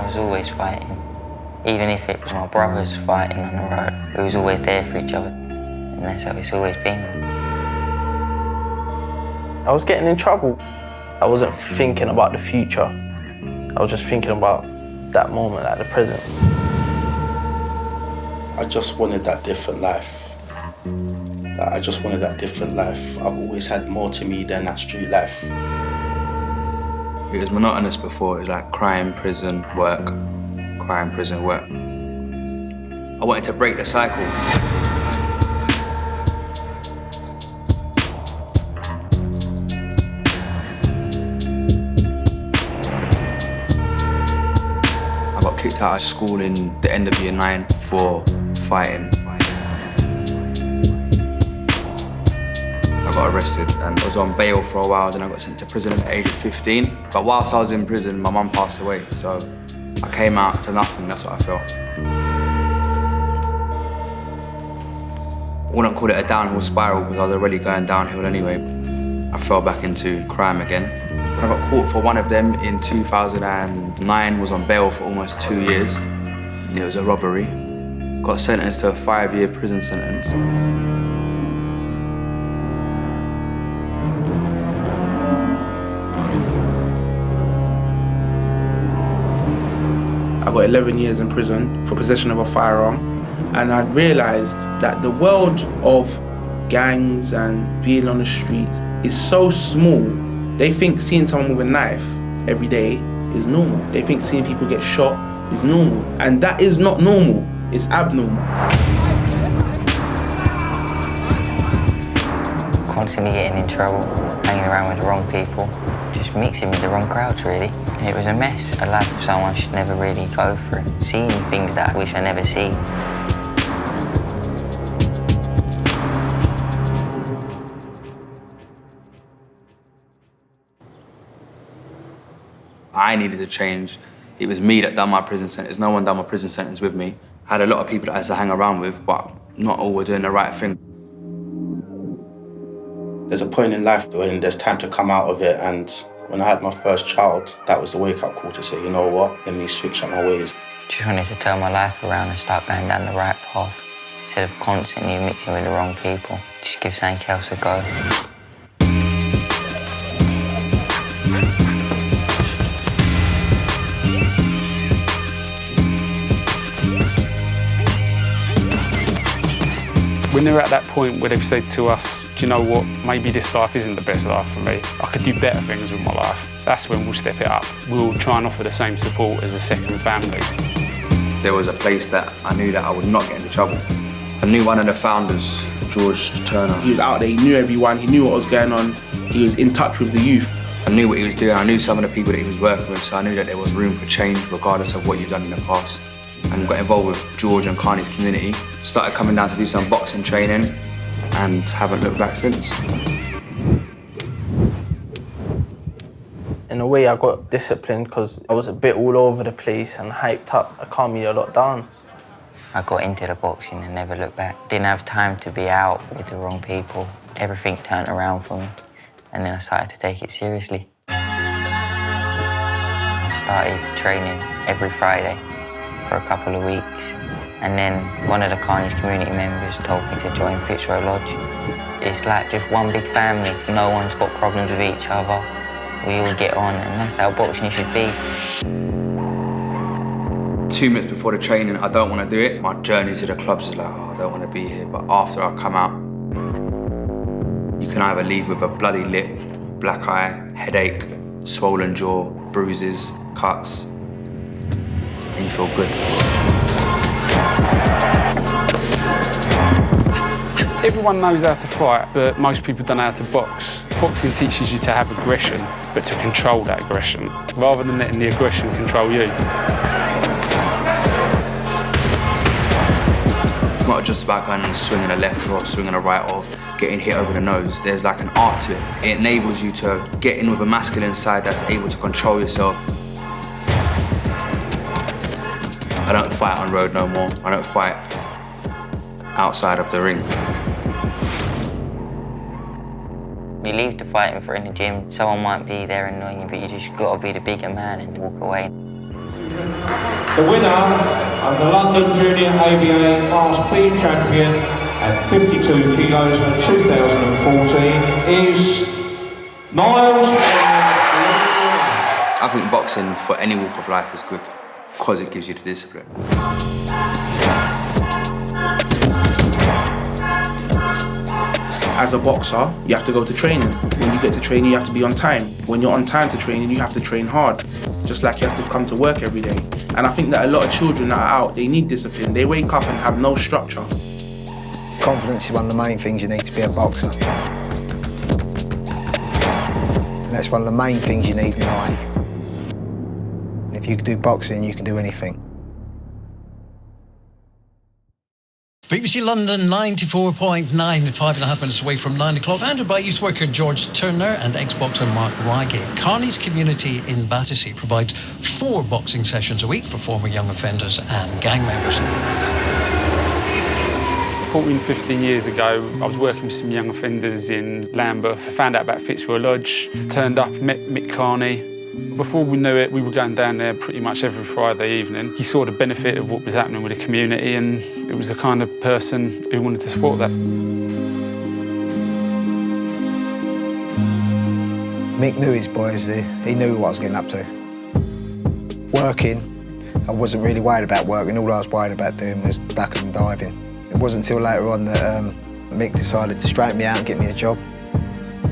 was always fighting. Even if it was my brothers fighting on the road, we was always there for each other. And that's how it's always been. I was getting in trouble. I wasn't thinking about the future. I was just thinking about that moment at the present. I just wanted that different life. I just wanted that different life. I've always had more to me than that street life. It was monotonous before. It was like crime, prison, work. Crime, prison, work. I wanted to break the cycle. I got kicked out of school in the end of year 9 for fighting. I got arrested and I was on bail for a while, then I got sent to prison at the age of 15. But whilst I was in prison, my mum passed away, so I came out to nothing, that's what I felt. I wouldn't call it a downhill spiral because I was already going downhill anyway. I fell back into crime again. I got caught for one of them in 2009, was on bail for almost 2 years. It was a robbery. Got sentenced to a 5-year prison sentence. I got 11 years in prison for possession of a firearm, and I realised that the world of gangs and being on the street is so small. They think seeing someone with a knife every day is normal. They think seeing people get shot is normal, and that is not normal, it's abnormal. Constantly getting in trouble, hanging around with the wrong people, just mixing with the wrong crowds, really. It was a mess, a life someone should never really go through. Seeing things that I wish I never see. I needed to change. It was me that done my prison sentence. No one done my prison sentence with me. I had a lot of people that I had to hang around with, but not all were doing the right thing. There's a point in life when there's time to come out of it, and when I had my first child, that was the wake-up call to say, you know what, let me switch up my ways. Just wanted to turn my life around and start going down the right path, instead of constantly mixing with the wrong people. Just give something else a go. When they're at that point where they've said to us, do you know what, maybe this life isn't the best life for me, I could do better things with my life, that's when we'll step it up. We'll try and offer the same support as a second family. There was a place that I knew that I would not get into trouble. I knew one of the founders, George Turner. He was out there, he knew everyone, he knew what was going on, he was in touch with the youth. I knew what he was doing, I knew some of the people that he was working with, so I knew that there was room for change regardless of what you've done in the past. And got involved with George and Carney's community. Started coming down to do some boxing training and haven't looked back since. In a way, I got disciplined because I was a bit all over the place and hyped up. It calmed me a lot down. I got into the boxing and never looked back. Didn't have time to be out with the wrong people. Everything turned around for me, and then I started to take it seriously. I started training every Friday for a couple of weeks, and then one of the Carney's community members told me to join Fitzroy Lodge. It's like just one big family. No one's got problems with each other. We all get on, and that's how boxing should be. 2 minutes before the training, I don't want to do it. My journey to the clubs is like, oh, I don't want to be here. But after I come out, you can either leave with a bloody lip, black eye, headache, swollen jaw, bruises, cuts, and you feel good. Everyone knows how to fight, but most people don't know how to box. Boxing teaches you to have aggression, but to control that aggression, rather than letting the aggression control you. It's not just about going and swinging a left or swinging a right or getting hit over the nose. There's like an art to it. It enables you to get in with a masculine side that's able to control yourself. I don't fight on road no more. I don't fight outside of the ring. You leave the fighting for in the gym, someone might be there annoying you, but you just got to be the bigger man and walk away. The winner of the London Junior ABA Class B champion at 52 kilos for 2014 is Niles. I think boxing for any walk of life is good because it gives you the discipline. As a boxer, you have to go to training. When you get to training, you have to be on time. When you're on time to training, you have to train hard. Just like you have to come to work every day. And I think that a lot of children that are out, they need discipline. They wake up and have no structure. Confidence is one of the main things you need to be a boxer. And that's one of the main things you need in life. And if you can do boxing, you can do anything. BBC London 94.9, 5.5 minutes away from 9 o'clock, handled by youth worker George Turner and ex-boxer Mark Reigate. Carney's community in Battersea provides 4 boxing sessions a week for former young offenders and gang members. 14, 15 years ago, I was working with some young offenders in Lambeth, found out about Fitzroy Lodge, turned up, met Mick Carney. Before we knew it, we were going down there pretty much every Friday evening. He saw the benefit of what was happening with the community, and it was the kind of person who wanted to support that. Mick knew his boys, he knew what I was getting up to. Working, I wasn't really worried about working, all I was worried about doing was ducking and diving. It wasn't until later on that Mick decided to straighten me out and get me a job.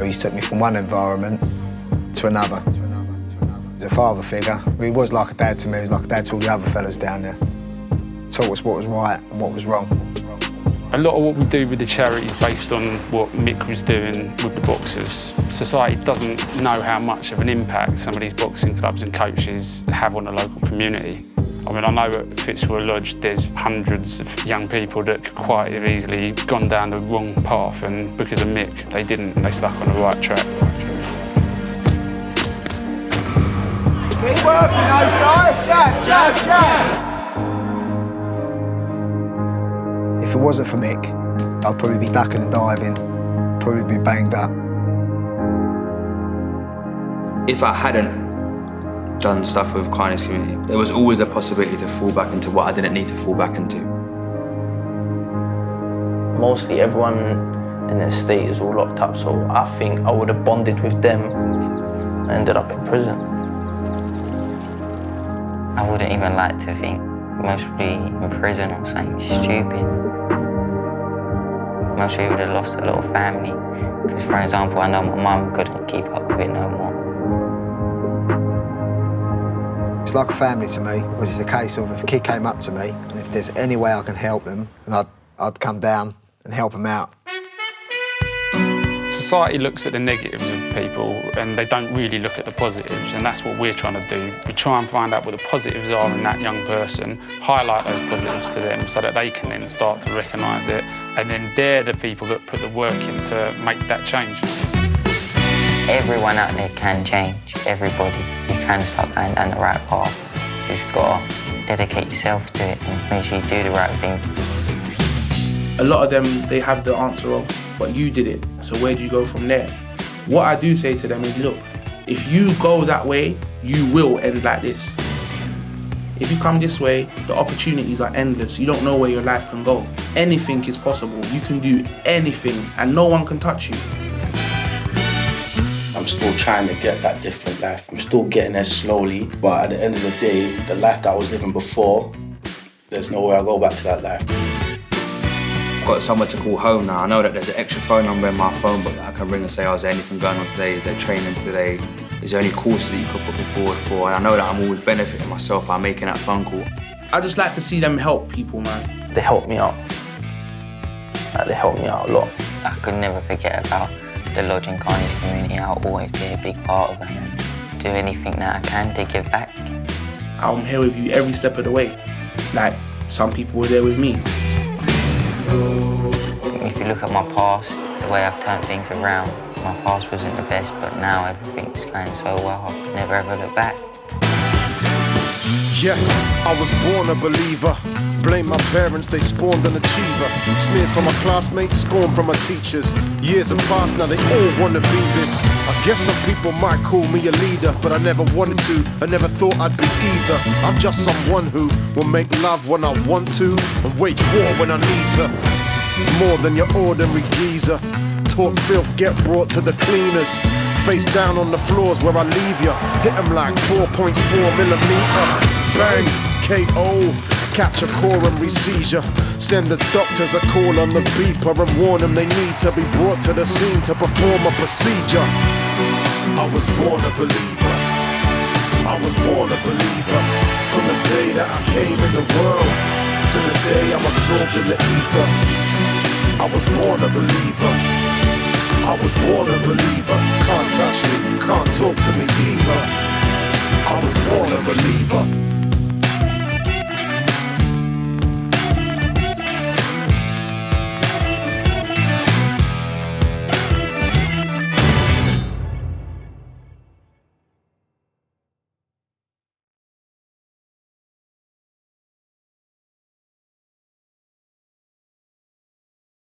He took me from one environment to another. He was a father figure. He was like a dad to me, he was like a dad to all the other fellas down there. Taught us what was right and what was wrong. A lot of what we do with the charity is based on what Mick was doing with the boxers. Society doesn't know how much of an impact some of these boxing clubs and coaches have on the local community. I mean, I know at Fitzroy Lodge there's hundreds of young people that could quite have easily gone down the wrong path, and because of Mick, they didn't, and they stuck on the right track. Keep working, outside. Jab, jab, jab. If it wasn't for Mick, I'd probably be ducking and diving, probably be banged up. If I hadn't done stuff with Carney's community, there was always a possibility to fall back into what I didn't need to fall back into. Mostly everyone in the estate is all locked up, so I think I would have bonded with them and ended up in prison. I wouldn't even like to think most would be in prison or something stupid. Most people would have lost a little family. Because, for example, I know my mum couldn't keep up with it no more. It's like a family to me, which is a case of if a kid came up to me and if there's any way I can help them, and I'd come down and help them out. Society looks at the negatives of people and they don't really look at the positives, and that's what we're trying to do. We try and find out what the positives are in that young person, highlight those positives to them so that they can then start to recognise it, and then they're the people that put the work in to make that change. Everyone out there can change, everybody. You can start going down the right path. You just gotta dedicate yourself to it and make sure you do the right thing. A lot of them, they have the answer of, but you did it, so where do you go from there? What I do say to them is, look, if you go that way, you will end like this. If you come this way, the opportunities are endless. You don't know where your life can go. Anything is possible. You can do anything and no one can touch you. I'm still trying to get that different life. I'm still getting there slowly, but at the end of the day, the life that I was living before, there's no way I'll go back to that life. I've got somewhere to call home now. I know that there's an extra phone number in my phone book that I can ring and say, oh, is there anything going on today? Is there training today? Is there any courses that you could put me forward for? And I know that I'm always benefiting myself by making that phone call. I just like to see them help people, man. They helped me out. They helped me out a lot. I could never forget about the Lodge and Carney's community. I'll always be a big part of it and do anything that I can to give back. I'm here with you every step of the way. Like, some people were there with me. If you look at my past, the way I've turned things around, my past wasn't the best, but now everything's going so well, I could never ever look back. Yeah, I was born a believer. Blame my parents, they spawned an achiever. Sneers from my classmates, scorn from my teachers. Years have passed, now they all wanna be this. I guess some people might call me a leader, but I never wanted to, I never thought I'd be either. I'm just someone who will make love when I want to, and wage war when I need to. More than your ordinary geezer. Talk filth, get brought to the cleaners. Face down on the floors where I leave ya. Hit 'em like 4.4mm. Bang, KO. Catch a coronary seizure. Send the doctors a call on the beeper and warn them they need to be brought to the scene to perform a procedure. I was born a believer. I was born a believer. From the day that I came in the world to the day I'm absorbed in the ether. I was born a believer. I was born a believer. Can't touch me, can't talk to me either. I was born a believer.